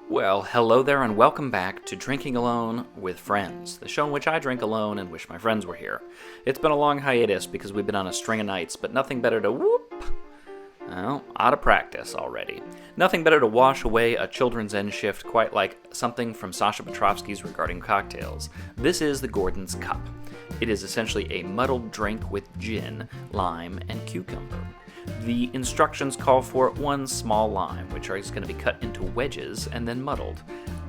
Well, hello there, and welcome back to Drinking Alone with Friends, the show in which I drink alone and wish my friends were here. It's been a long hiatus because we've been on a string of nights, but nothing better to well, out of practice already. Nothing better to wash away a children's end shift quite like something from Sasha Petrovsky's Regarding Cocktails. This is the Gordon's Cup. It is essentially a muddled drink with gin, lime, and cucumber. The instructions call for one small lime, which is going to be cut into wedges and then muddled.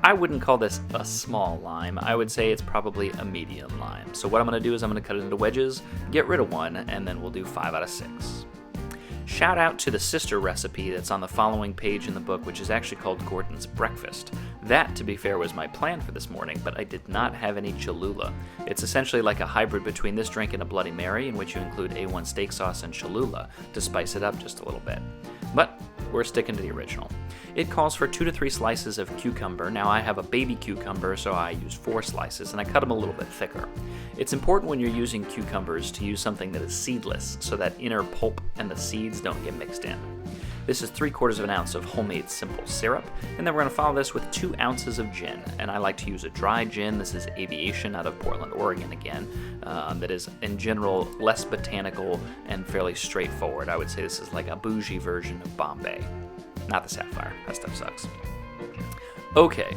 I wouldn't call this a small lime. I would say it's probably a medium lime. So what I'm going to do is I'm going to cut it into wedges, get rid of one, and then we'll do 5 out of 6. Shout out to the sister recipe that's on the following page in the book, which is actually called Gordon's Breakfast. That, to be fair, was my plan for this morning, but I did not have any Cholula. It's essentially like a hybrid between this drink and a Bloody Mary, in which you include A1 steak sauce and Cholula to spice it up just a little bit. But we're sticking to the original. It calls for 2 to 3 slices of cucumber. Now I have a baby cucumber, so I use 4 slices, and I cut them a little bit thicker. It's important when you're using cucumbers to use something that is seedless, so that inner pulp and the seeds don't get mixed in. This is 3/4 ounce of homemade simple syrup, and then we're going to follow this with 2 ounces of gin. And I like to use a dry gin. This is Aviation out of Portland, Oregon again. That is, in general, less botanical and fairly straightforward. I would say this is like a bougie version of Bombay. Not the Sapphire. That stuff sucks. Okay.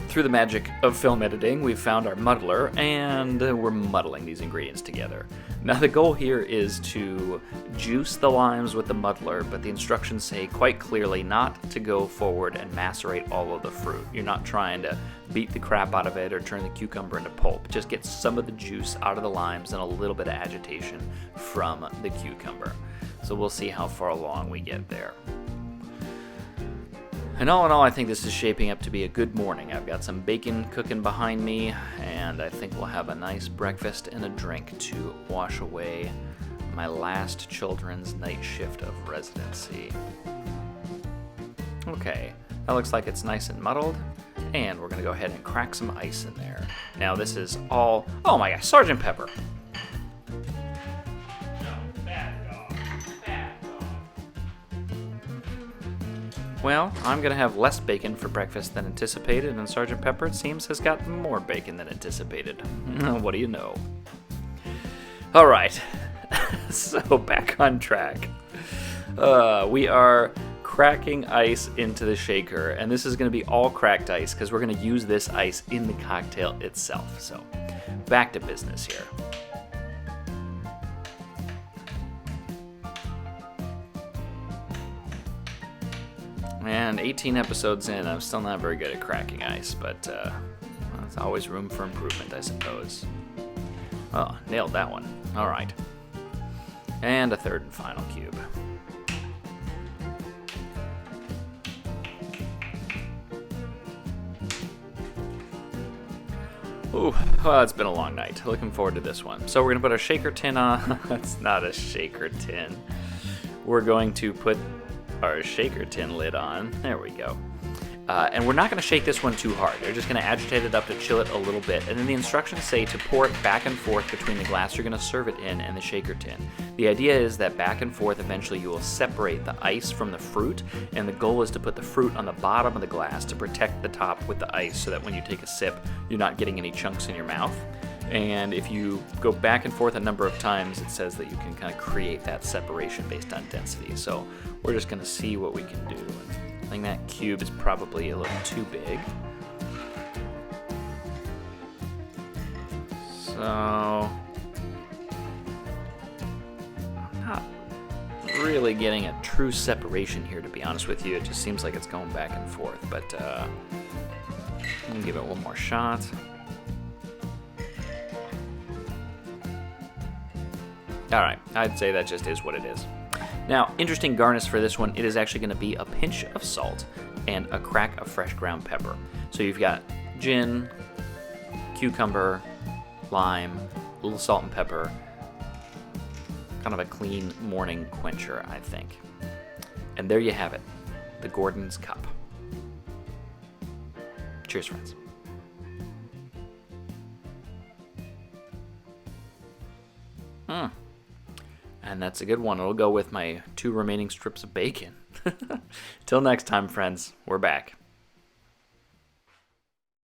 Through the magic of film editing, we've found our muddler, and we're muddling these ingredients together. Now, the goal here is to juice the limes with the muddler, but the instructions say quite clearly not to go forward and macerate all of the fruit. You're not trying to beat the crap out of it or turn the cucumber into pulp. Just get some of the juice out of the limes and a little bit of agitation from the cucumber. So we'll see how far along we get there. And all in all, I think this is shaping up to be a good morning. I've got some bacon cooking behind me, and I think we'll have a nice breakfast and a drink to wash away my last children's night shift of residency. Okay, that looks like it's nice and muddled, and we're going to go ahead and crack some ice in there. Now this is all... Oh my gosh, Sergeant Pepper! Well, I'm going to have less bacon for breakfast than anticipated, and Sergeant Pepper, it seems, has got more bacon than anticipated. What do you know? All right, so back on track. We are cracking ice into the shaker, and this is going to be all cracked ice because we're going to use this ice in the cocktail itself. So back to business here. And 18 episodes in, I'm still not very good at cracking ice, but there's always room for improvement, I suppose. Oh, nailed that one. All right. And a third and final cube. Ooh, well, it's been a long night. Looking forward to this one. So we're going to put our shaker tin on. That's not a shaker tin. We're going to put our shaker tin lid on. There we go. And we're not going to shake this one too hard. You're just going to agitate it up to chill it a little bit. And then the instructions say to pour it back and forth between the glass you're going to serve it in and the shaker tin. The idea is that back and forth, eventually you will separate the ice from the fruit. And the goal is to put the fruit on the bottom of the glass to protect the top with the ice so that when you take a sip, you're not getting any chunks in your mouth. And if you go back and forth a number of times, it says that you can kind of create that separation based on density. So we're just going to see what we can do. I think that cube is probably a little too big. So I'm not really getting a true separation here, to be honest with you. It just seems like it's going back and forth. But I'm going to give it one more shot. Alright, I'd say that just is what it is. Now, interesting garnish for this one, it is actually going to be a pinch of salt and a crack of fresh ground pepper. So you've got gin, cucumber, lime, a little salt and pepper. Kind of a clean morning quencher, I think. And there you have it, the Gordon's Cup. Cheers, friends. And that's a good one. It'll go with my 2 remaining strips of bacon. Till next time, friends, we're back.